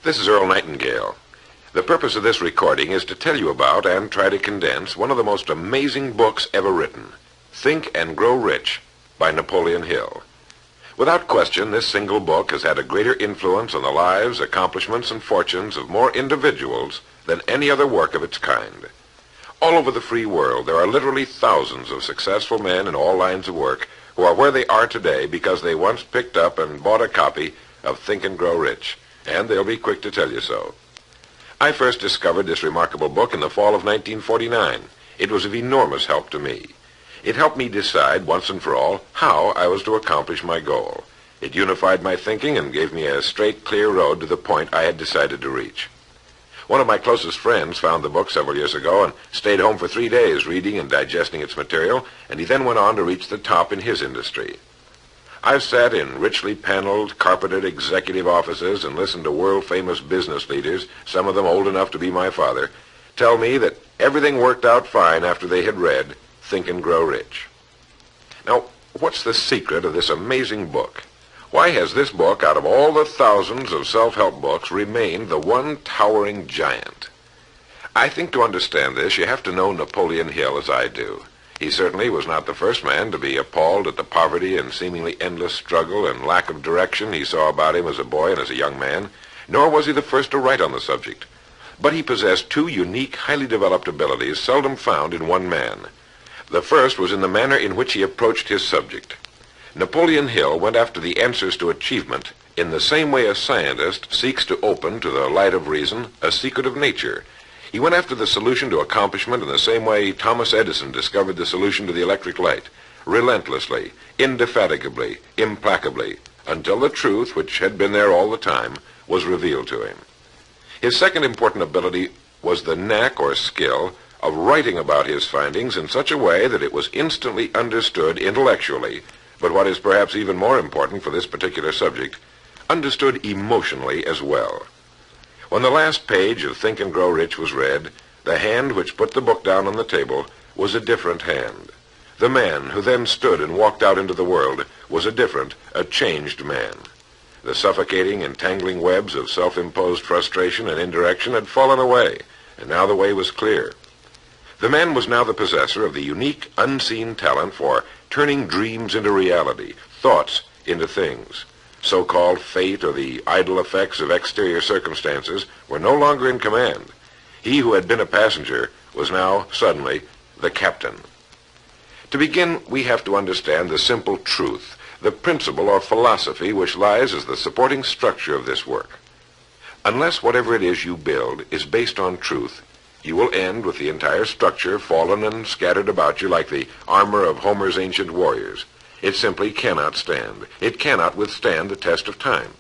This is Earl Nightingale. The purpose of this recording is to tell you about and try to condense one of the most amazing books ever written, Think and Grow Rich by Napoleon Hill. Without question, this single book has had a greater influence on the lives, accomplishments, and fortunes of more individuals than any other work of its kind. All over the free world, there are literally thousands of successful men in all lines of work who are where they are today because they once picked up and bought a copy of Think and Grow Rich, and they'll be quick to tell you so. I first discovered this remarkable book in the fall of 1949. It was of enormous help to me. It helped me decide once and for all how I was to accomplish my goal. It unified my thinking and gave me a straight, clear road to the point I had decided to reach. One of my closest friends found the book several years ago and stayed home for 3 days reading and digesting its material, and he then went on to reach the top in his industry. I've sat in richly paneled, carpeted executive offices and listened to world-famous business leaders, some of them old enough to be my father, tell me that everything worked out fine after they had read Think and Grow Rich. Now, what's the secret of this amazing book? Why has this book, out of all the thousands of self-help books, remained the one towering giant? I think to understand this, you have to know Napoleon Hill as I do. He certainly was not the first man to be appalled at the poverty and seemingly endless struggle and lack of direction he saw about him as a boy and as a young man, nor was he the first to write on the subject. But he possessed two unique, highly developed abilities seldom found in one man. The first was in the manner in which he approached his subject. Napoleon Hill went after the answers to achievement in the same way a scientist seeks to open to the light of reason a secret of nature. He went after the solution to accomplishment in the same way Thomas Edison discovered the solution to the electric light, relentlessly, indefatigably, implacably, until the truth, which had been there all the time, was revealed to him. His second important ability was the knack or skill of writing about his findings in such a way that it was instantly understood intellectually, but what is perhaps even more important for this particular subject, understood emotionally as well. When the last page of Think and Grow Rich was read, the hand which put the book down on the table was a different hand. The man who then stood and walked out into the world was a changed man. The suffocating, entangling webs of self-imposed frustration and indirection had fallen away, and now the way was clear. The man was now the possessor of the unique, unseen talent for turning dreams into reality, thoughts into things. So-called fate or the idle effects of exterior circumstances were no longer in command. He who had been a passenger was now, suddenly, the captain. To begin, we have to understand the simple truth, the principle or philosophy which lies as the supporting structure of this work. Unless whatever it is you build is based on truth, you will end with the entire structure fallen and scattered about you like the armor of Homer's ancient warriors. It simply cannot stand. It cannot withstand the test of time.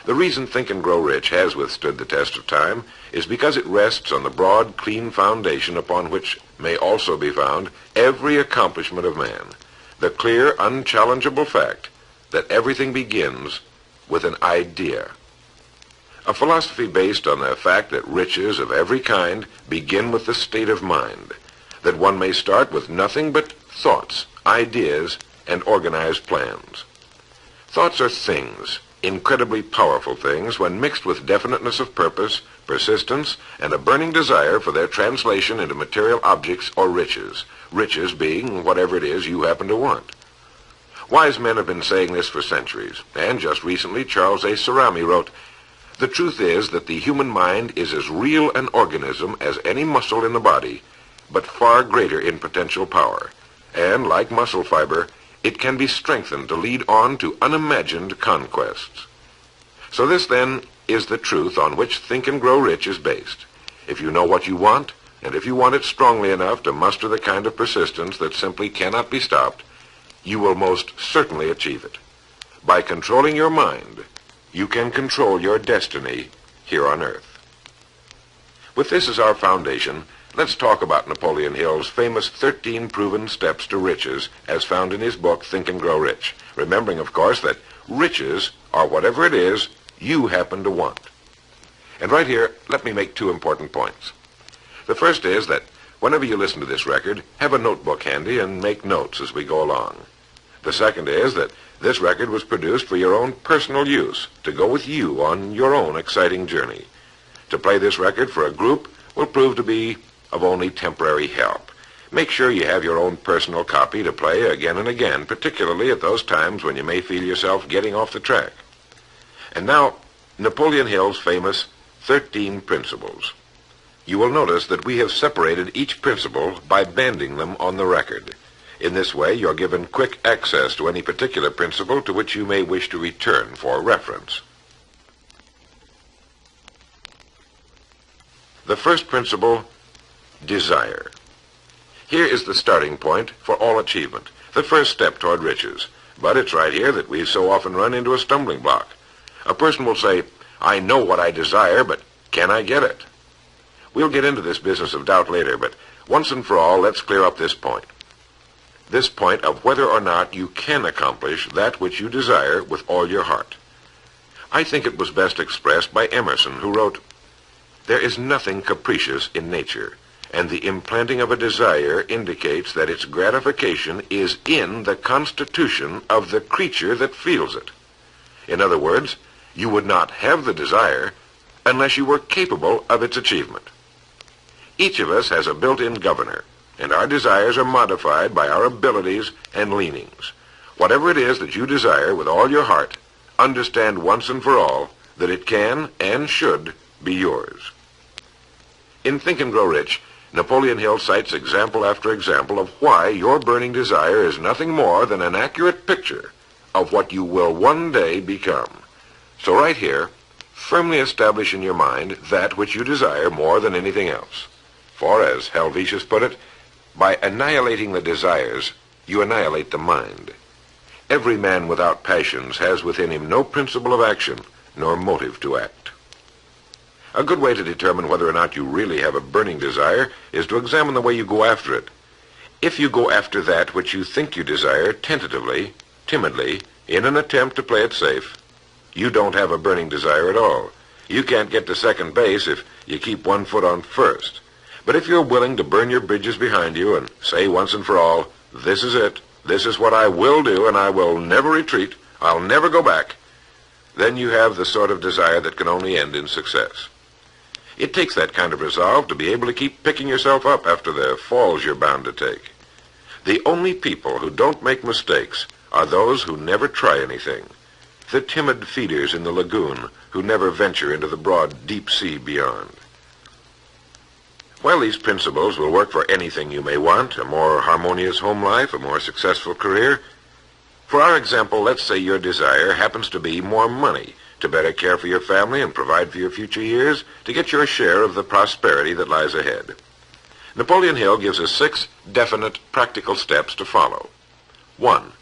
The reason Think and Grow Rich has withstood the test of time is because it rests on the broad, clean foundation upon which may also be found every accomplishment of man, the clear, unchallengeable fact that everything begins with an idea. A philosophy based on the fact that riches of every kind begin with the state of mind, that one may start with nothing but thoughts, ideas, and organized plans. Thoughts are things, incredibly powerful things, when mixed with definiteness of purpose, persistence, and a burning desire for their translation into material objects or riches, riches being whatever it is you happen to want. Wise men have been saying this for centuries, and just recently Charles A. Cerami wrote, "The truth is that the human mind is as real an organism as any muscle in the body, but far greater in potential power, and, like muscle fiber, it can be strengthened to lead on to unimagined conquests." So this, then, is the truth on which Think and Grow Rich is based. If you know what you want, and if you want it strongly enough to muster the kind of persistence that simply cannot be stopped, you will most certainly achieve it. By controlling your mind, you can control your destiny here on Earth. With this as our foundation, let's talk about Napoleon Hill's famous 13 proven steps to riches as found in his book Think and Grow Rich, remembering, of course, that riches are whatever it is you happen to want. And right here, let me make two important points. The first is that whenever you listen to this record, have a notebook handy and make notes as we go along. The second is that This record was produced for your own personal use, to go with you on your own exciting journey. To play this record for a group will prove to be of only temporary help. Make sure you have your own personal copy to play again and again, particularly at those times when you may feel yourself getting off the track. And now, Napoleon Hill's famous 13 Principles. You will notice that we have separated each principle by banding them on the record. In this way, you're given quick access to any particular principle to which you may wish to return for reference. The first principle, desire. Here is the starting point for all achievement, the first step toward riches. But it's right here that we so often run into a stumbling block. A person will say, I know what I desire, but can I get it? We'll get into this business of doubt later, but once and for all, let's clear up this point. This point of whether or not you can accomplish that which you desire with all your heart. I think it was best expressed by Emerson, who wrote, "There is nothing capricious in nature, and the implanting of a desire indicates that its gratification is in the constitution of the creature that feels it." In other words, you would not have the desire unless you were capable of its achievement. Each of us has a built-in governor, and our desires are modified by our abilities and leanings. Whatever it is that you desire with all your heart, understand once and for all that it can and should be yours. In Think and Grow Rich, Napoleon Hill cites example after example of why your burning desire is nothing more than an accurate picture of what you will one day become. So right here, firmly establish in your mind that which you desire more than anything else. For, as Helvetius put it, by annihilating the desires, you annihilate the mind. Every man without passions has within him no principle of action, nor motive to act. A good way to determine whether or not you really have a burning desire is to examine the way you go after it. If you go after that which you think you desire tentatively, timidly, in an attempt to play it safe, you don't have a burning desire at all. You can't get to second base if you keep one foot on first. But if you're willing to burn your bridges behind you and say once and for all, this is it, this is what I will do, and I will never retreat, I'll never go back, then you have the sort of desire that can only end in success. It takes that kind of resolve to be able to keep picking yourself up after the falls you're bound to take. The only people who don't make mistakes are those who never try anything, the timid feeders in the lagoon who never venture into the broad deep sea beyond. While these principles will work for anything you may want, a more harmonious home life, a more successful career, for our example, let's say your desire happens to be more money, to better care for your family and provide for your future years, to get your share of the prosperity that lies ahead. Napoleon Hill gives us 6 definite, practical steps to follow. 1.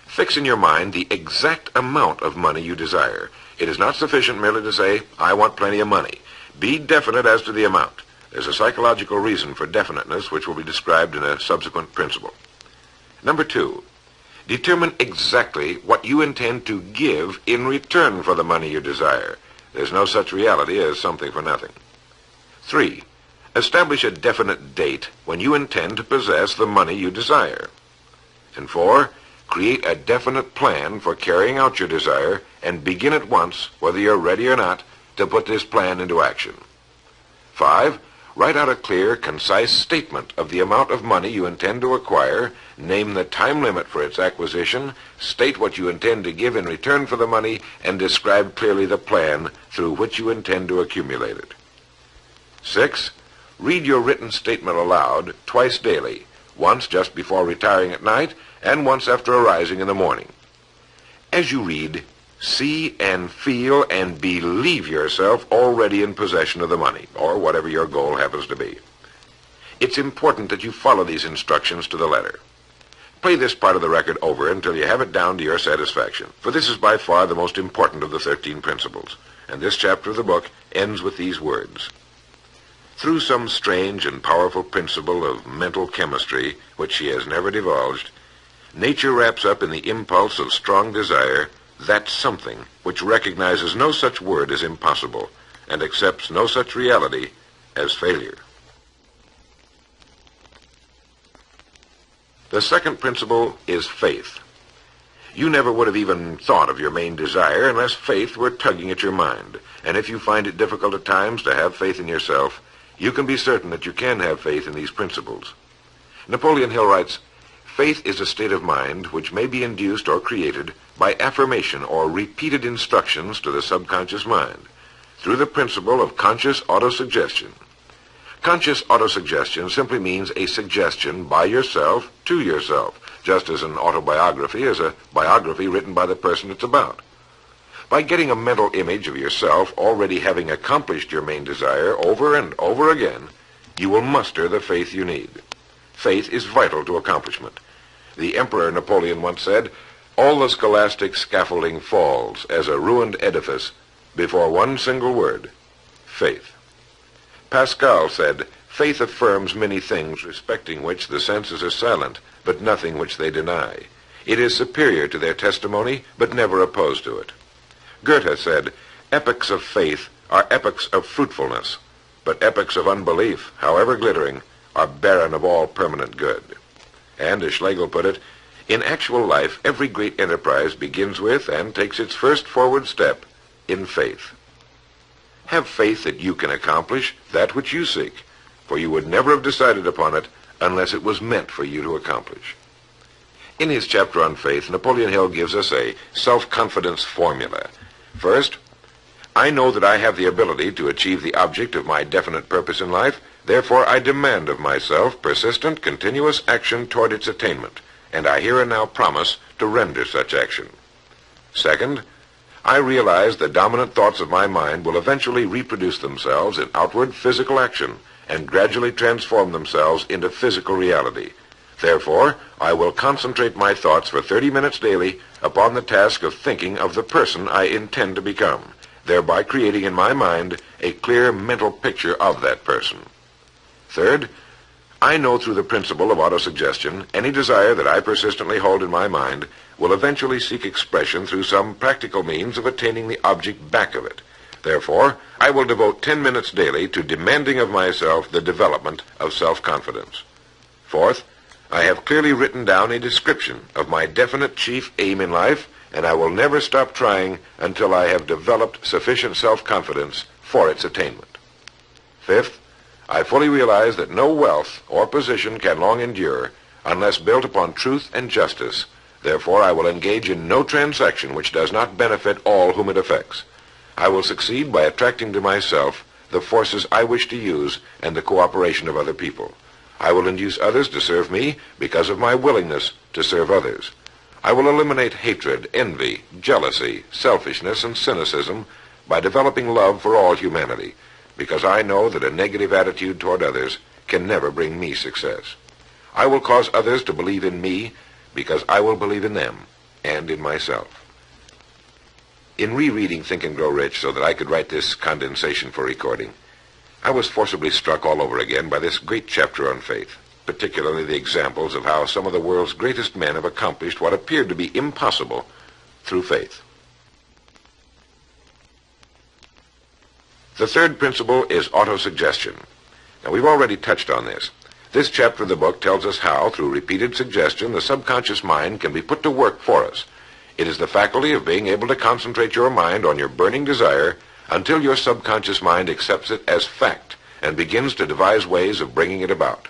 Fix in your mind the exact amount of money you desire. It is not sufficient merely to say, I want plenty of money. Be definite as to the amount. There's a psychological reason for definiteness, which will be described in a subsequent principle. Number 2, determine exactly what you intend to give in return for the money you desire. There's no such reality as something for nothing. 3, establish a definite date when you intend to possess the money you desire. And 4, create a definite plan for carrying out your desire and begin at once, whether you're ready or not, to put this plan into action. 5, write out a clear, concise statement of the amount of money you intend to acquire, name the time limit for its acquisition, state what you intend to give in return for the money, and describe clearly the plan through which you intend to accumulate it. 6, read your written statement aloud twice daily, once just before retiring at night, and once after arising in the morning. As you read, see and feel and believe yourself already in possession of the money, or whatever your goal happens to be. It's important that you follow these instructions to the letter. Play this part of the record over until you have it down to your satisfaction, for this is by far the most important of the 13 principles, and this chapter of the book ends with these words. Through some strange and powerful principle of mental chemistry, which she has never divulged, nature wraps up in the impulse of strong desire that something which recognizes no such word as impossible and accepts no such reality as failure. The second principle is faith. You never would have even thought of your main desire unless faith were tugging at your mind. And if you find it difficult at times to have faith in yourself, you can be certain that you can have faith in these principles. Napoleon Hill writes, "Faith is a state of mind which may be induced or created by affirmation or repeated instructions to the subconscious mind through the principle of conscious autosuggestion." Conscious autosuggestion simply means a suggestion by yourself to yourself, just as an autobiography is a biography written by the person it's about. By getting a mental image of yourself already having accomplished your main desire over and over again, you will muster the faith you need. Faith is vital to accomplishment. The Emperor Napoleon once said, "All the scholastic scaffolding falls as a ruined edifice before one single word, faith." Pascal said, "Faith affirms many things respecting which the senses are silent, but nothing which they deny. It is superior to their testimony, but never opposed to it." Goethe said, "Epochs of faith are epochs of fruitfulness, but epochs of unbelief, however glittering, are barren of all permanent good." And as Schlegel put it, "In actual life, every great enterprise begins with and takes its first forward step in faith." Have faith that you can accomplish that which you seek, for you would never have decided upon it unless it was meant for you to accomplish. In his chapter on faith, Napoleon Hill gives us a self-confidence formula. First, I know that I have the ability to achieve the object of my definite purpose in life, therefore I demand of myself persistent, continuous action toward its attainment, and I here and now promise to render such action. Second, I realize the dominant thoughts of my mind will eventually reproduce themselves in outward physical action and gradually transform themselves into physical reality. Therefore, I will concentrate my thoughts for 30 minutes daily upon the task of thinking of the person I intend to become, thereby creating in my mind a clear mental picture of that person. Third, I know through the principle of autosuggestion any desire that I persistently hold in my mind will eventually seek expression through some practical means of attaining the object back of it. Therefore, I will devote 10 minutes daily to demanding of myself the development of self-confidence. Fourth, I have clearly written down a description of my definite chief aim in life, and I will never stop trying until I have developed sufficient self-confidence for its attainment. Fifth, I fully realize that no wealth or position can long endure unless built upon truth and justice. Therefore, I will engage in no transaction which does not benefit all whom it affects. I will succeed by attracting to myself the forces I wish to use and the cooperation of other people. I will induce others to serve me because of my willingness to serve others. I will eliminate hatred, envy, jealousy, selfishness, and cynicism by developing love for all humanity, because I know that a negative attitude toward others can never bring me success. I will cause others to believe in me because I will believe in them and in myself. In rereading Think and Grow Rich so that I could write this condensation for recording, I was forcibly struck all over again by this great chapter on faith, particularly the examples of how some of the world's greatest men have accomplished what appeared to be impossible through faith. The third principle is autosuggestion. Now, we've already touched on this. This chapter of the book tells us how, through repeated suggestion, the subconscious mind can be put to work for us. It is the faculty of being able to concentrate your mind on your burning desire until your subconscious mind accepts it as fact and begins to devise ways of bringing it about.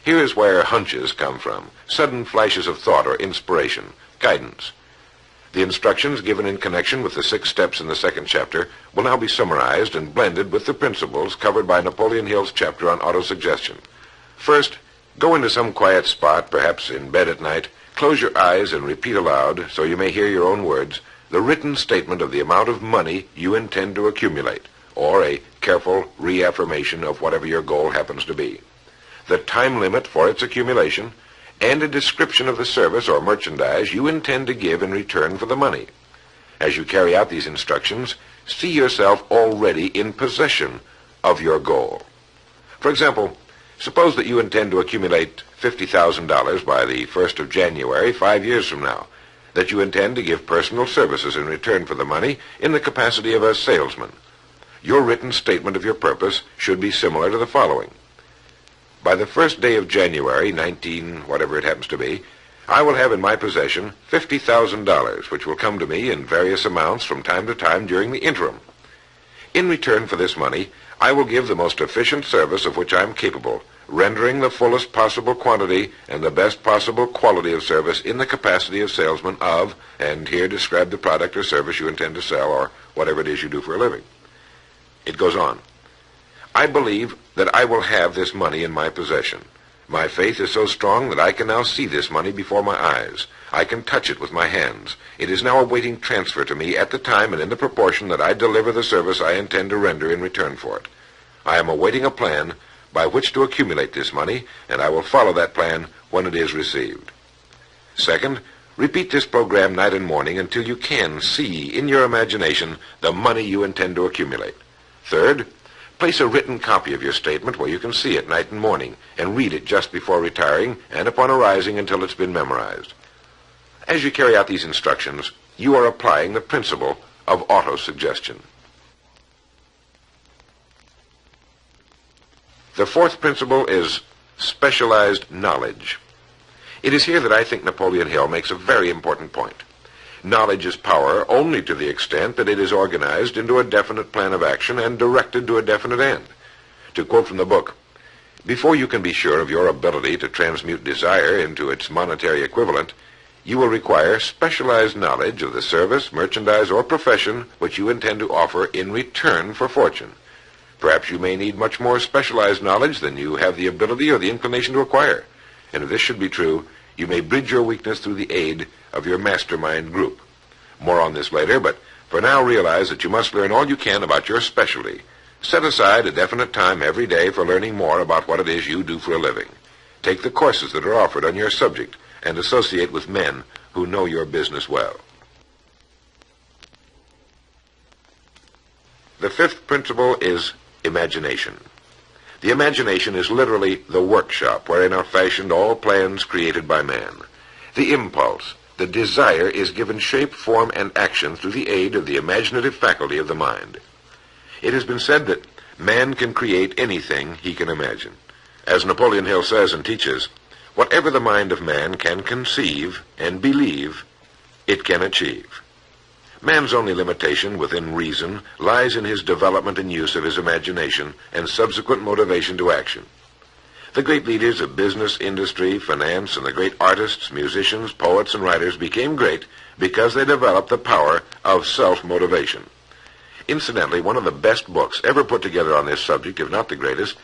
Here is where hunches come from, sudden flashes of thought or inspiration, guidance. The instructions given in connection with the 6 steps in the second chapter will now be summarized and blended with the principles covered by Napoleon Hill's chapter on autosuggestion. First, go into some quiet spot, perhaps in bed at night, close your eyes and repeat aloud, so you may hear your own words, the written statement of the amount of money you intend to accumulate, or a careful reaffirmation of whatever your goal happens to be, the time limit for its accumulation, and a description of the service or merchandise you intend to give in return for the money. As you carry out these instructions, see yourself already in possession of your goal. For example, suppose that you intend to accumulate $50,000 by the 1st of January, 5 years from now, that you intend to give personal services in return for the money in the capacity of a salesman. Your written statement of your purpose should be similar to the following. By the 1st day of January, 19, whatever it happens to be, I will have in my possession $50,000, which will come to me in various amounts from time to time during the interim. In return for this money, I will give the most efficient service of which I am capable, rendering the fullest possible quantity and the best possible quality of service in the capacity of salesman of, and here describe the product or service you intend to sell or whatever it is you do for a living. It goes on. I believe that I will have this money in my possession. My faith is so strong that I can now see this money before my eyes. I can touch it with my hands. It is now awaiting transfer to me at the time and in the proportion that I deliver the service I intend to render in return for it. I am awaiting a plan by which to accumulate this money, and I will follow that plan when it is received. Second, repeat this program night and morning until you can see in your imagination the money you intend to accumulate. Third, place a written copy of your statement where you can see it night and morning, and read it just before retiring and upon arising until it's been memorized. As you carry out these instructions, you are applying the principle of autosuggestion. The fourth principle is specialized knowledge. It is here that I think Napoleon Hill makes a very important point. Knowledge is power only to the extent that it is organized into a definite plan of action and directed to a definite end. To quote from the book, before you can be sure of your ability to transmute desire into its monetary equivalent, you will require specialized knowledge of the service, merchandise, or profession which you intend to offer in return for fortune. Perhaps you may need much more specialized knowledge than you have the ability or the inclination to acquire. And if this should be true, you may bridge your weakness through the aid of your mastermind group. More on this later, but for now realize that you must learn all you can about your specialty. Set aside a definite time every day for learning more about what it is you do for a living. Take the courses that are offered on your subject and associate with men who know your business well. The fifth principle is imagination. The imagination is literally the workshop wherein are fashioned all plans created by man. The impulse, the desire, is given shape, form, and action through the aid of the imaginative faculty of the mind. It has been said that man can create anything he can imagine. As Napoleon Hill says and teaches, whatever the mind of man can conceive and believe, it can achieve. Man's only limitation within reason lies in his development and use of his imagination and subsequent motivation to action. The great leaders of business, industry, finance, and the great artists, musicians, poets, and writers became great because they developed the power of self-motivation. Incidentally, one of the best books ever put together on this subject, if not the greatest,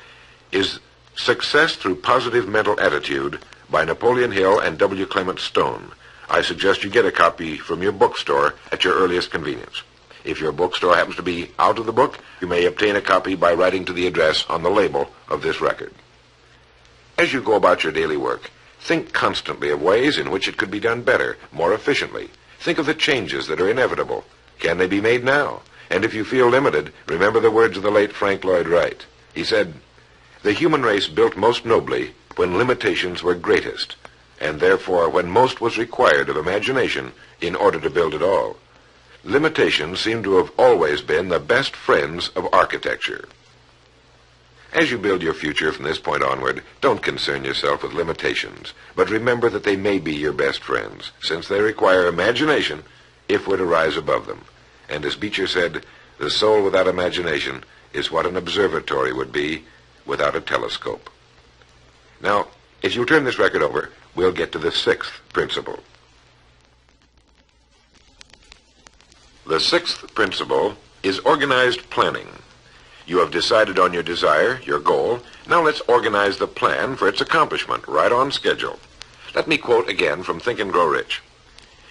is Success Through Positive Mental Attitude by Napoleon Hill and W. Clement Stone. I suggest you get a copy from your bookstore at your earliest convenience. If your bookstore happens to be out of the book, you may obtain a copy by writing to the address on the label of this record. As you go about your daily work, think constantly of ways in which it could be done better, more efficiently. Think of the changes that are inevitable. Can they be made now? And if you feel limited, remember the words of the late Frank Lloyd Wright. He said, "The human race built most nobly when limitations were greatest, and therefore when most was required of imagination in order to build it all. Limitations seem to have always been the best friends of architecture." As you build your future from this point onward, don't concern yourself with limitations, but remember that they may be your best friends, since they require imagination if we're to rise above them. And as Beecher said, the soul without imagination is what an observatory would be without a telescope. Now, if you'll turn this record over, we'll get to the sixth principle. The sixth principle is organized planning. You have decided on your desire, your goal. Now let's organize the plan for its accomplishment, right on schedule. Let me quote again from Think and Grow Rich.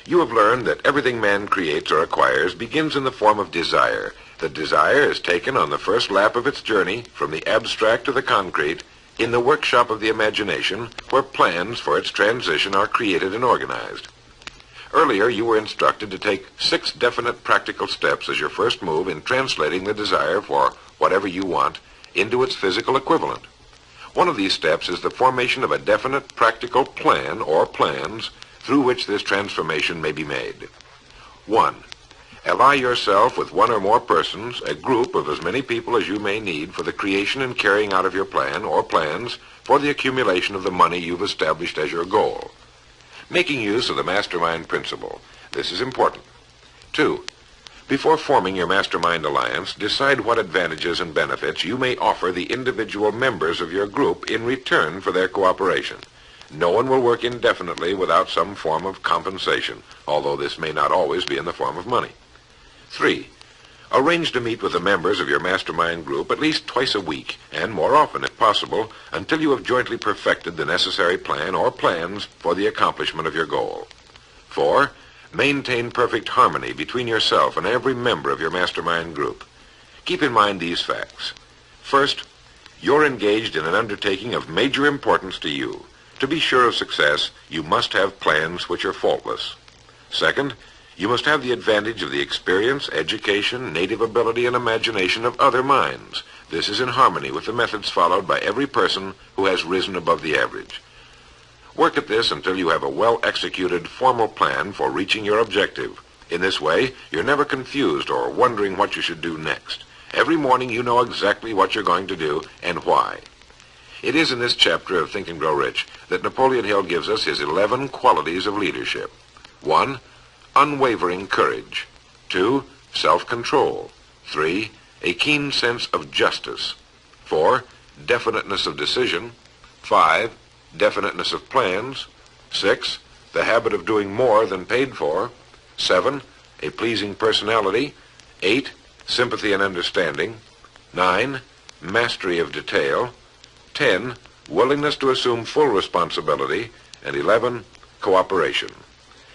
You have learned that everything man creates or acquires begins in the form of desire. The desire is taken on the first lap of its journey from the abstract to the concrete in the workshop of the imagination, where plans for its transition are created and organized. Earlier, you were instructed to take 6 definite practical steps as your first move in translating the desire for whatever you want into its physical equivalent. One of these steps is the formation of a definite practical plan or plans through which this transformation may be made. 1. Ally yourself with one or more persons, a group of as many people as you may need for the creation and carrying out of your plan or plans for the accumulation of the money you've established as your goal. Making use of the mastermind principle. This is important. 2. Before forming your mastermind alliance, decide what advantages and benefits you may offer the individual members of your group in return for their cooperation. No one will work indefinitely without some form of compensation, although this may not always be in the form of money. 3. Arrange to meet with the members of your mastermind group at least twice a week, and more often if possible, until you have jointly perfected the necessary plan or plans for the accomplishment of your goal. 4. Maintain perfect harmony between yourself and every member of your mastermind group. Keep in mind these facts. First, you're engaged in an undertaking of major importance to you. To be sure of success, you must have plans which are faultless. Second, you must have the advantage of the experience, education, native ability, and imagination of other minds. This is in harmony with the methods followed by every person who has risen above the average. Work at this until you have a well-executed, formal plan for reaching your objective. In this way, you're never confused or wondering what you should do next. Every morning you know exactly what you're going to do and why. It is in this chapter of Think and Grow Rich that Napoleon Hill gives us his 11 qualities of leadership. 1. Unwavering courage. 2. Self-control. 3. A keen sense of justice. 4. Definiteness of decision. 5. Definiteness of plans. 6. The habit of doing more than paid for. 7. A pleasing personality. 8. Sympathy and understanding. 9. Mastery of detail. 10. Willingness to assume full responsibility. And 11. Cooperation.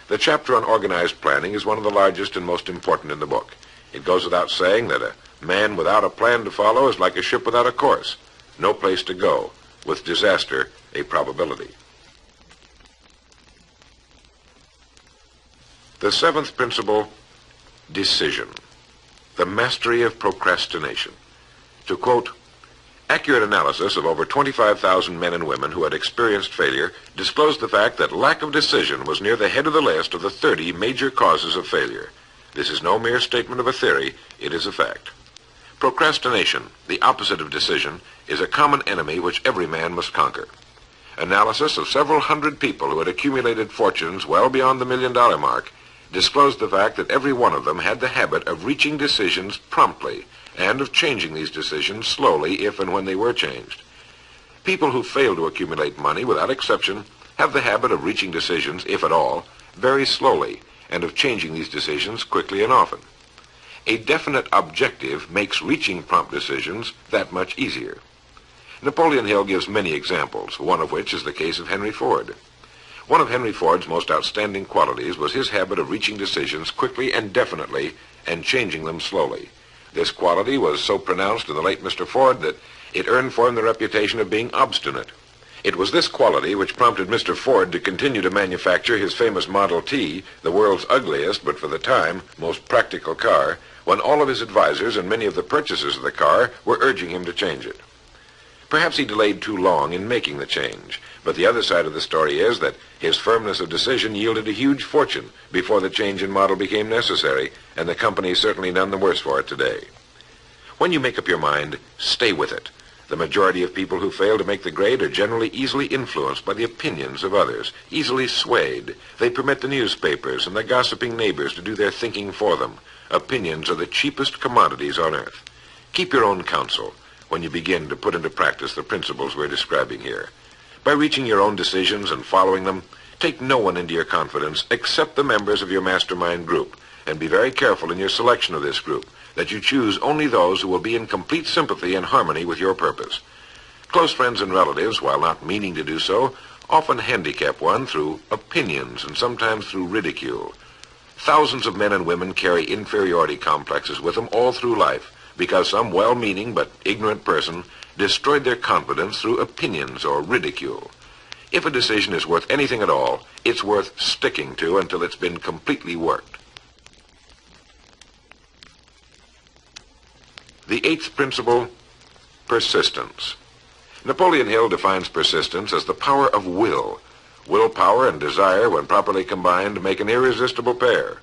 The chapter on organized planning is one of the largest and most important in the book. It goes without saying that a man without a plan to follow is like a ship without a course. No place to go, with disaster a probability. The 7th principle, decision. The mastery of procrastination. To quote, accurate analysis of over 25,000 men and women who had experienced failure disclosed the fact that lack of decision was near the head of the list of the 30 major causes of failure. This is no mere statement of a theory, it is a fact. Procrastination, the opposite of decision, is a common enemy which every man must conquer. Analysis of several hundred people who had accumulated fortunes well beyond the $1 million mark disclosed the fact that every one of them had the habit of reaching decisions promptly and of changing these decisions slowly if and when they were changed. People who fail to accumulate money, without exception, have the habit of reaching decisions, if at all, very slowly, and of changing these decisions quickly and often. A definite objective makes reaching prompt decisions that much easier. Napoleon Hill gives many examples, one of which is the case of Henry Ford. One of Henry Ford's most outstanding qualities was his habit of reaching decisions quickly and definitely and changing them slowly. This quality was so pronounced in the late Mr. Ford that it earned for him the reputation of being obstinate. It was this quality which prompted Mr. Ford to continue to manufacture his famous Model T, the world's ugliest, but for the time, most practical car, when all of his advisors and many of the purchasers of the car were urging him to change it. Perhaps he delayed too long in making the change, but the other side of the story is that his firmness of decision yielded a huge fortune before the change in model became necessary, and the company is certainly none the worse for it today. When you make up your mind, stay with it. The majority of people who fail to make the grade are generally easily influenced by the opinions of others, easily swayed. They permit the newspapers and the gossiping neighbors to do their thinking for them. Opinions are the cheapest commodities on earth. Keep your own counsel when you begin to put into practice the principles we're describing here. By reaching your own decisions and following them, take no one into your confidence except the members of your mastermind group, and be very careful in your selection of this group, that you choose only those who will be in complete sympathy and harmony with your purpose. Close friends and relatives, while not meaning to do so, often handicap one through opinions and sometimes through ridicule. Thousands of men and women carry inferiority complexes with them all through life, because some well-meaning but ignorant person destroyed their confidence through opinions or ridicule. If a decision is worth anything at all, it's worth sticking to until it's been completely worked. The 8th principle, persistence. Napoleon Hill defines persistence as the power of will. Willpower and desire, when properly combined, make an irresistible pair.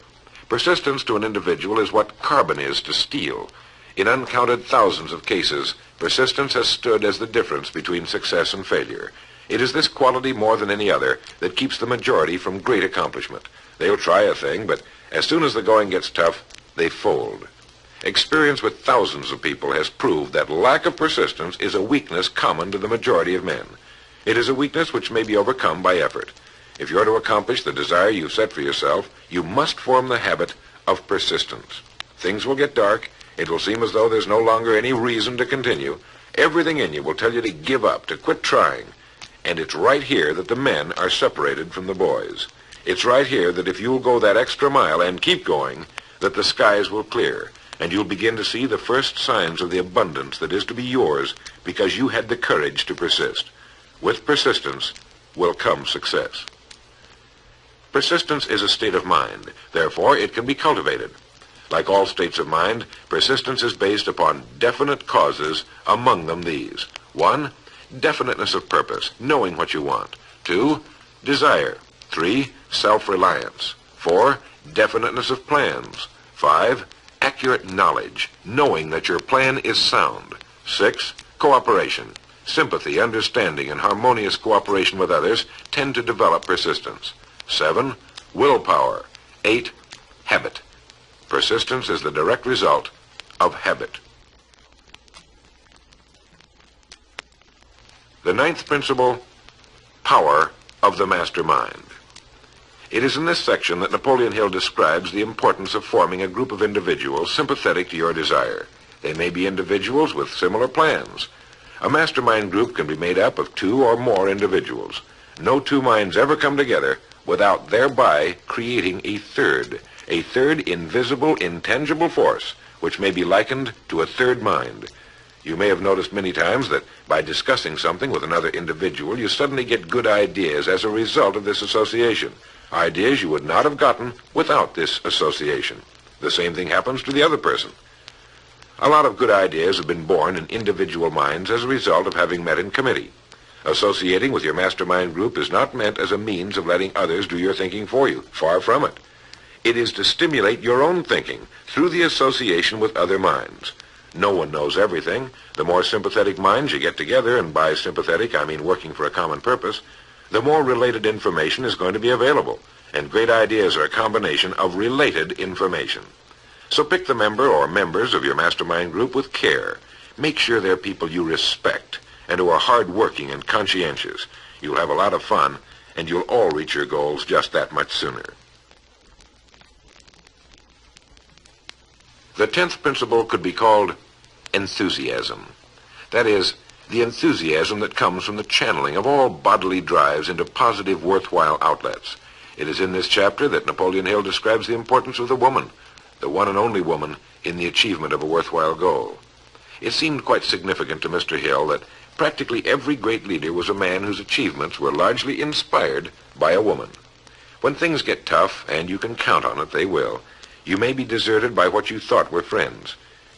Persistence to an individual is what carbon is to steel. In uncounted thousands of cases, persistence has stood as the difference between success and failure. It is this quality more than any other that keeps the majority from great accomplishment. They'll try a thing, but as soon as the going gets tough, they fold. Experience with thousands of people has proved that lack of persistence is a weakness common to the majority of men. It is a weakness which may be overcome by effort. If you're to accomplish the desire you've set for yourself, you must form the habit of persistence. Things will get dark. It will seem as though there's no longer any reason to continue. Everything in you will tell you to give up, to quit trying. And it's right here that the men are separated from the boys. It's right here that if you'll go that extra mile and keep going, that the skies will clear, and you'll begin to see the first signs of the abundance that is to be yours because you had the courage to persist. With persistence will come success. Persistence is a state of mind. Therefore, it can be cultivated. Like all states of mind, persistence is based upon definite causes, among them these. 1, definiteness of purpose, knowing what you want. 2, desire. 3, self-reliance. 4, definiteness of plans. 5, accurate knowledge, knowing that your plan is sound. 6, cooperation. Sympathy, understanding, and harmonious cooperation with others tend to develop persistence. 7, willpower. 8, habit. Persistence is the direct result of habit. The 9th principle, power of the mastermind. It is in this section that Napoleon Hill describes the importance of forming a group of individuals sympathetic to your desire. They may be individuals with similar plans. A mastermind group can be made up of 2 or more individuals. No 2 minds ever come together without thereby creating a third invisible, intangible force, which may be likened to a third mind. You may have noticed many times that by discussing something with another individual, you suddenly get good ideas as a result of this association. Ideas you would not have gotten without this association. The same thing happens to the other person. A lot of good ideas have been born in individual minds as a result of having met in committee. Associating with your mastermind group is not meant as a means of letting others do your thinking for you. Far from it. It is to stimulate your own thinking through the association with other minds. No one knows everything. The more sympathetic minds you get together, and by sympathetic I mean working for a common purpose, the more related information is going to be available, and great ideas are a combination of related information. So pick the member or members of your mastermind group with care. Make sure they're people you respect and who are hard-working and conscientious. You'll have a lot of fun, and you'll all reach your goals just that much sooner. The 10th principle could be called enthusiasm. That is, the enthusiasm that comes from the channeling of all bodily drives into positive, worthwhile outlets. It is in this chapter that Napoleon Hill describes the importance of the woman, the one and only woman, in the achievement of a worthwhile goal. It seemed quite significant to Mr. Hill that practically every great leader was a man whose achievements were largely inspired by a woman. When things get tough, and you can count on it, they will, you may be deserted by what you thought were friends.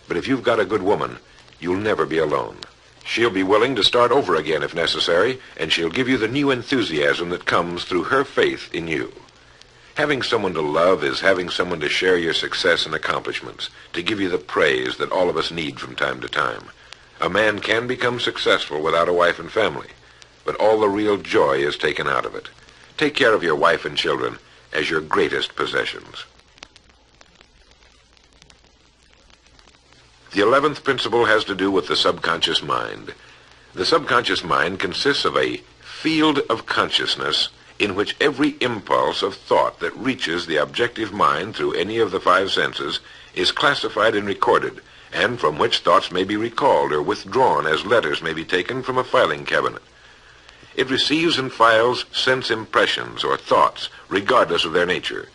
But if you've got a good woman, you'll never be alone. She'll be willing to start over again if necessary, and she'll give you the new enthusiasm that comes through her faith in you. Having someone to love is having someone to share your success and accomplishments, to give you the praise that all of us need from time to time. A man can become successful without a wife and family, but all the real joy is taken out of it. Take care of your wife and children as your greatest possessions. The 11th principle has to do with the subconscious mind. The subconscious mind consists of a field of consciousness in which every impulse of thought that reaches the objective mind through any of the 5 senses is classified and recorded, and from which thoughts may be recalled or withdrawn as letters may be taken from a filing cabinet. It receives and files sense impressions or thoughts, regardless of their nature.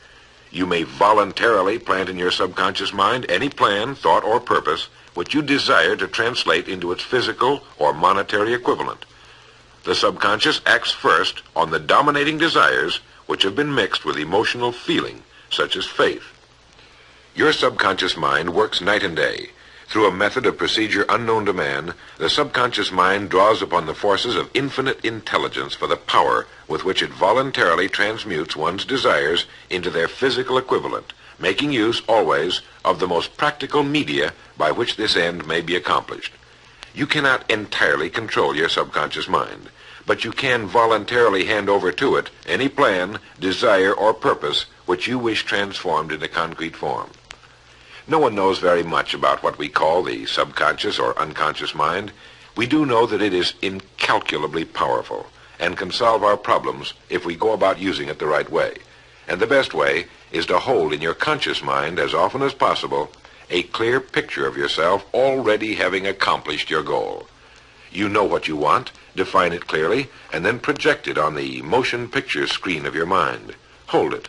You may voluntarily plant in your subconscious mind any plan, thought, or purpose which you desire to translate into its physical or monetary equivalent. The subconscious acts first on the dominating desires which have been mixed with emotional feeling, such as faith. Your subconscious mind works night and day. Through a method of procedure unknown to man, the subconscious mind draws upon the forces of infinite intelligence for the power with which it voluntarily transmutes one's desires into their physical equivalent, making use always of the most practical media by which this end may be accomplished. You cannot entirely control your subconscious mind, but you can voluntarily hand over to it any plan, desire, or purpose which you wish transformed into concrete form. No one knows very much about what we call the subconscious or unconscious mind. We do know that it is incalculably powerful and can solve our problems if we go about using it the right way. And the best way is to hold in your conscious mind as often as possible a clear picture of yourself already having accomplished your goal. You know what you want, define it clearly, and then project it on the motion picture screen of your mind. Hold it.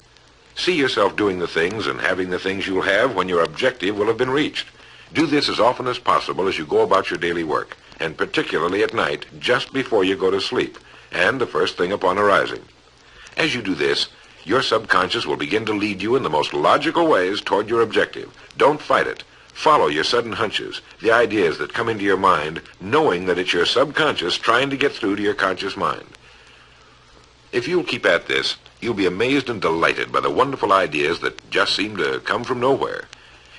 See yourself doing the things and having the things you'll have when your objective will have been reached. Do this as often as possible as you go about your daily work, and particularly at night, just before you go to sleep, and the first thing upon arising. As you do this, your subconscious will begin to lead you in the most logical ways toward your objective. Don't fight it. Follow your sudden hunches, the ideas that come into your mind, knowing that it's your subconscious trying to get through to your conscious mind. If you'll keep at this, you'll be amazed and delighted by the wonderful ideas that just seem to come from nowhere.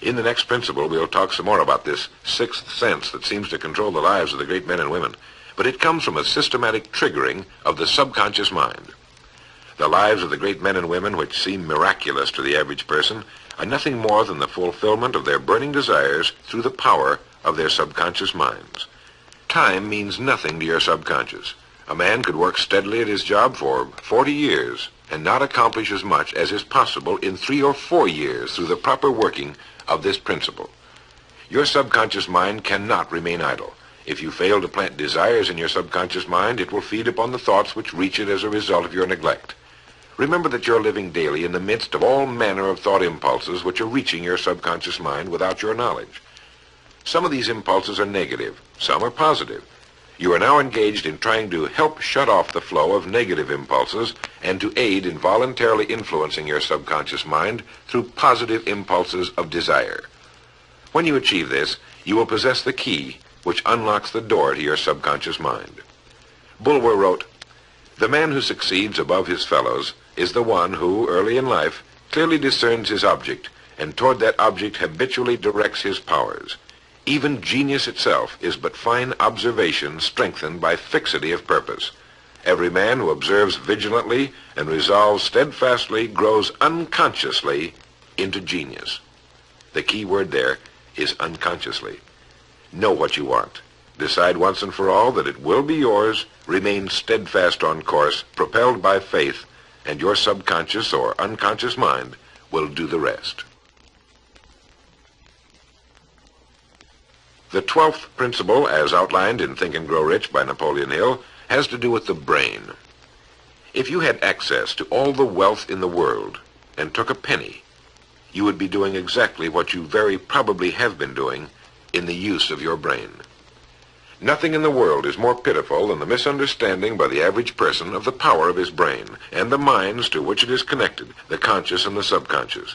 In the next principle, we'll talk some more about this sixth sense that seems to control the lives of the great men and women. But it comes from a systematic triggering of the subconscious mind. The lives of the great men and women, which seem miraculous to the average person, are nothing more than the fulfillment of their burning desires through the power of their subconscious minds. Time means nothing to your subconscious. A man could work steadily at his job for 40 years and not accomplish as much as is possible in 3 or 4 years through the proper working of this principle. Your subconscious mind cannot remain idle. If you fail to plant desires in your subconscious mind, it will feed upon the thoughts which reach it as a result of your neglect. Remember that you're living daily in the midst of all manner of thought impulses which are reaching your subconscious mind without your knowledge. Some of these impulses are negative, some are positive. You are now engaged in trying to help shut off the flow of negative impulses and to aid in voluntarily influencing your subconscious mind through positive impulses of desire. When you achieve this, you will possess the key which unlocks the door to your subconscious mind. Bulwer wrote, "The man who succeeds above his fellows is the one who, early in life, clearly discerns his object, and toward that object habitually directs his powers. Even genius itself is but fine observation strengthened by fixity of purpose. Every man who observes vigilantly and resolves steadfastly grows unconsciously into genius." The key word there is unconsciously. Know what you want. Decide once and for all that it will be yours. Remain steadfast on course, propelled by faith, and your subconscious or unconscious mind will do the rest. The 12th principle, as outlined in Think and Grow Rich by Napoleon Hill, has to do with the brain. If you had access to all the wealth in the world and took a penny, you would be doing exactly what you very probably have been doing in the use of your brain. Nothing in the world is more pitiful than the misunderstanding by the average person of the power of his brain and the minds to which it is connected, the conscious and the subconscious.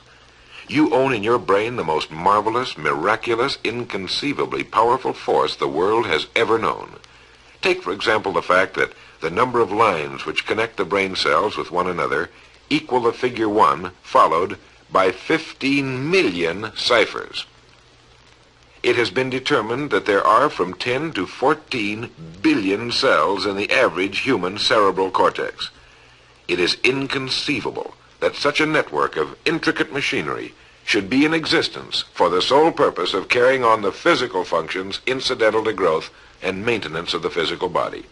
You own in your brain the most marvelous, miraculous, inconceivably powerful force the world has ever known. Take, for example, the fact that the number of lines which connect the brain cells with one another equal the figure 1 followed by 15 million ciphers. It has been determined that there are from 10 to 14 billion cells in the average human cerebral cortex. It is inconceivable that such a network of intricate machinery should be in existence for the sole purpose of carrying on the physical functions incidental to growth and maintenance of the physical body.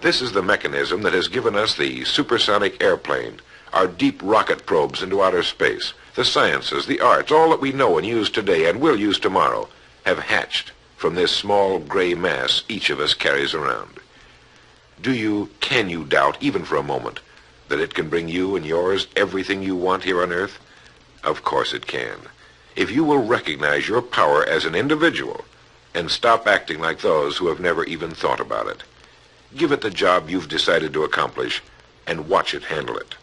This is the mechanism that has given us the supersonic airplane, our deep rocket probes into outer space, the sciences, the arts, all that we know and use today and will use tomorrow, have hatched from this small gray mass each of us carries around. Can you doubt, even for a moment, that it can bring you and yours everything you want here on earth? Of course it can. If you will recognize your power as an individual and stop acting like those who have never even thought about it. Give it the job you've decided to accomplish and watch it handle it.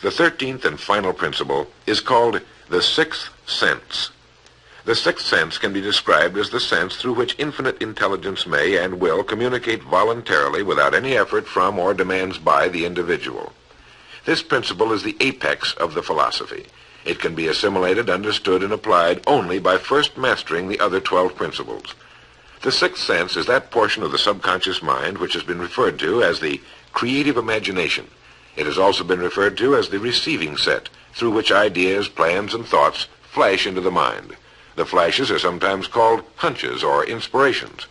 The 13th and final principle is called the sixth sense. The sixth sense can be described as the sense through which infinite intelligence may and will communicate voluntarily without any effort from or demands by the individual. This principle is the apex of the philosophy. It can be assimilated, understood, and applied only by first mastering the other 12 principles. The sixth sense is that portion of the subconscious mind which has been referred to as the creative imagination. It has also been referred to as the receiving set, through which ideas, plans, and thoughts flash into the mind. The flashes are sometimes called hunches or inspirations.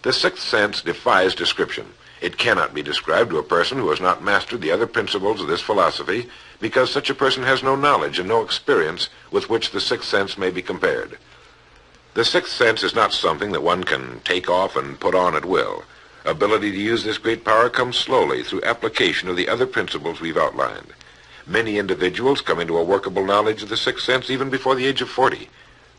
The sixth sense defies description. It cannot be described to a person who has not mastered the other principles of this philosophy, because such a person has no knowledge and no experience with which the sixth sense may be compared. The sixth sense is not something that one can take off and put on at will. Ability to use this great power comes slowly through application of the other principles we've outlined. Many individuals come into a workable knowledge of the sixth sense even before the age of 40,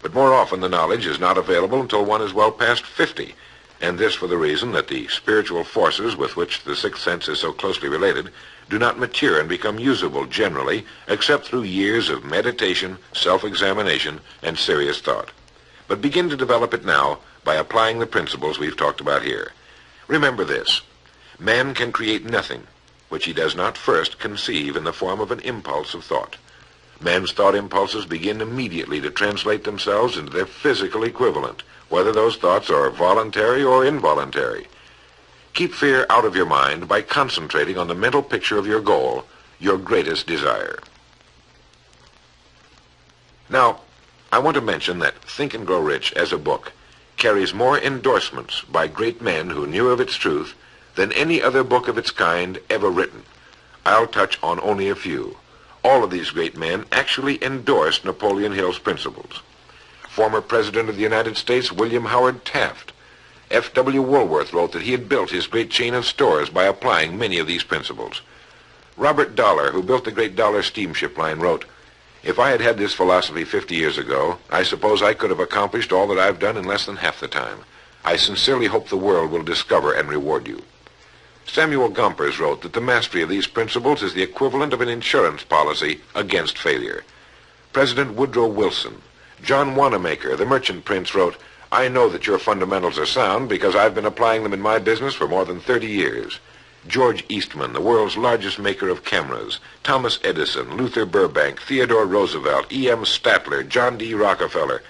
but more often the knowledge is not available until one is well past 50, and this for the reason that the spiritual forces with which the sixth sense is so closely related do not mature and become usable generally except through years of meditation, self-examination, and serious thought. But begin to develop it now by applying the principles we've talked about here. Remember this: man can create nothing which he does not first conceive in the form of an impulse of thought. Man's thought impulses begin immediately to translate themselves into their physical equivalent, whether those thoughts are voluntary or involuntary. Keep fear out of your mind by concentrating on the mental picture of your goal, your greatest desire. Now, I want to mention that Think and Grow Rich as a book carries more endorsements by great men who knew of its truth than any other book of its kind ever written. I'll touch on only a few. All of these great men actually endorsed Napoleon Hill's principles. Former President of the United States William Howard Taft. F.W. Woolworth wrote that he had built his great chain of stores by applying many of these principles. Robert Dollar, who built the great Dollar steamship line, wrote, "If I had had this philosophy 50 years ago, I suppose I could have accomplished all that I've done in less than half the time. I sincerely hope the world will discover and reward you." Samuel Gompers wrote that the mastery of these principles is the equivalent of an insurance policy against failure. President Woodrow Wilson. John Wanamaker, the merchant prince, wrote, "I know that your fundamentals are sound because I've been applying them in my business for more than 30 years. George Eastman, the world's largest maker of cameras, Thomas Edison, Luther Burbank, Theodore Roosevelt, E.M. Statler, John D. Rockefeller.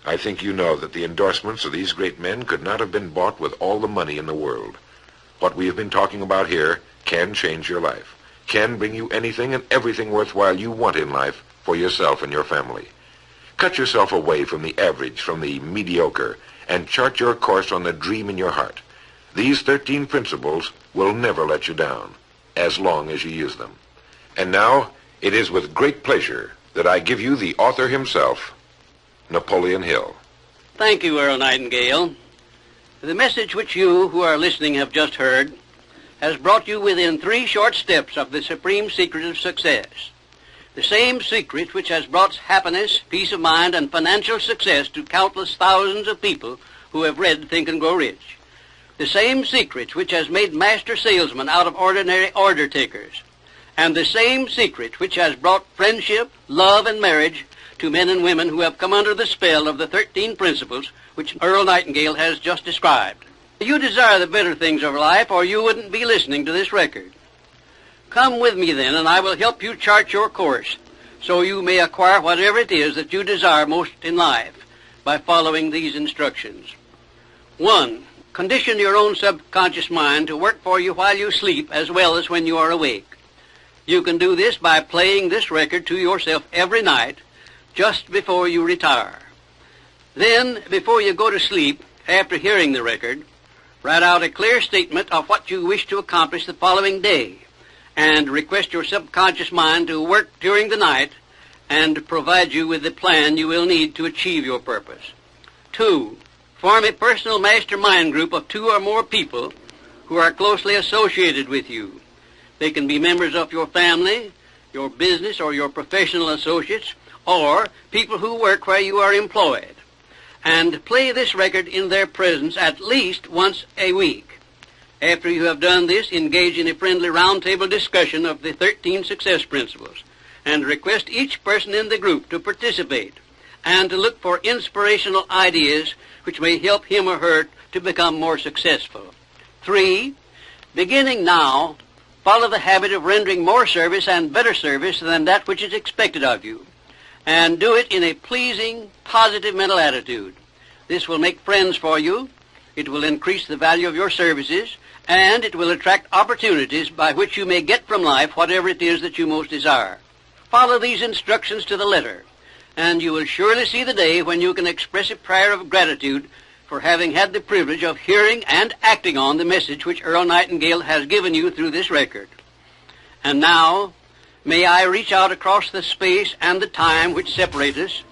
I think you know that the endorsements of these great men could not have been bought with all the money in the world. What we have been talking about here can change your life, can bring you anything and everything worthwhile you want in life for yourself and your family. Cut yourself away from the average, from the mediocre, and chart your course on the dream in your heart. These 13 principles will never let you down, as long as you use them. And now, it is with great pleasure that I give you the author himself, Napoleon Hill. Thank you, Earl Nightingale. The message which you who are listening have just heard has brought you within 3 short steps of the supreme secret of success. The same secret which has brought happiness, peace of mind, and financial success to countless thousands of people who have read Think and Grow Rich. The same secret which has made master salesmen out of ordinary order takers. And the same secret which has brought friendship, love, and marriage to men and women who have come under the spell of the 13 principles which Earl Nightingale has just described. You desire the better things of life, or you wouldn't be listening to this record. Come with me then, and I will help you chart your course, so you may acquire whatever it is that you desire most in life by following these instructions. 1. Condition your own subconscious mind to work for you while you sleep as well as when you are awake. You can do this by playing this record to yourself every night just before you retire. Then, before you go to sleep, after hearing the record, write out a clear statement of what you wish to accomplish the following day, and request your subconscious mind to work during the night and provide you with the plan you will need to achieve your purpose. 2. Form a personal mastermind group of 2 or more people who are closely associated with you. They can be members of your family, your business, or your professional associates, or people who work where you are employed. And play this record in their presence at least once a week. After you have done this, engage in a friendly roundtable discussion of the 13 success principles, and request each person in the group to participate and to look for inspirational ideas which may help him or her to become more successful. 3. Beginning now, follow the habit of rendering more service and better service than that which is expected of you, and do it in a pleasing, positive mental attitude. This will make friends for you, it will increase the value of your services, and it will attract opportunities by which you may get from life whatever it is that you most desire. Follow these instructions to the letter, and you will surely see the day when you can express a prayer of gratitude for having had the privilege of hearing and acting on the message which Earl Nightingale has given you through this record. And now, may I reach out across the space and the time which separate us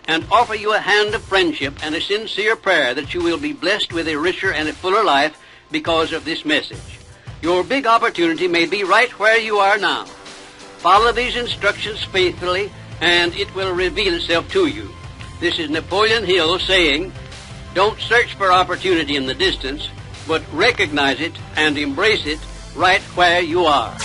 and offer you a hand of friendship and a sincere prayer that you will be blessed with a richer and a fuller life because of this message. Your big opportunity may be right where you are now. Follow these instructions faithfully, and it will reveal itself to you. This is Napoleon Hill saying, don't search for opportunity in the distance, but recognize it and embrace it right where you are.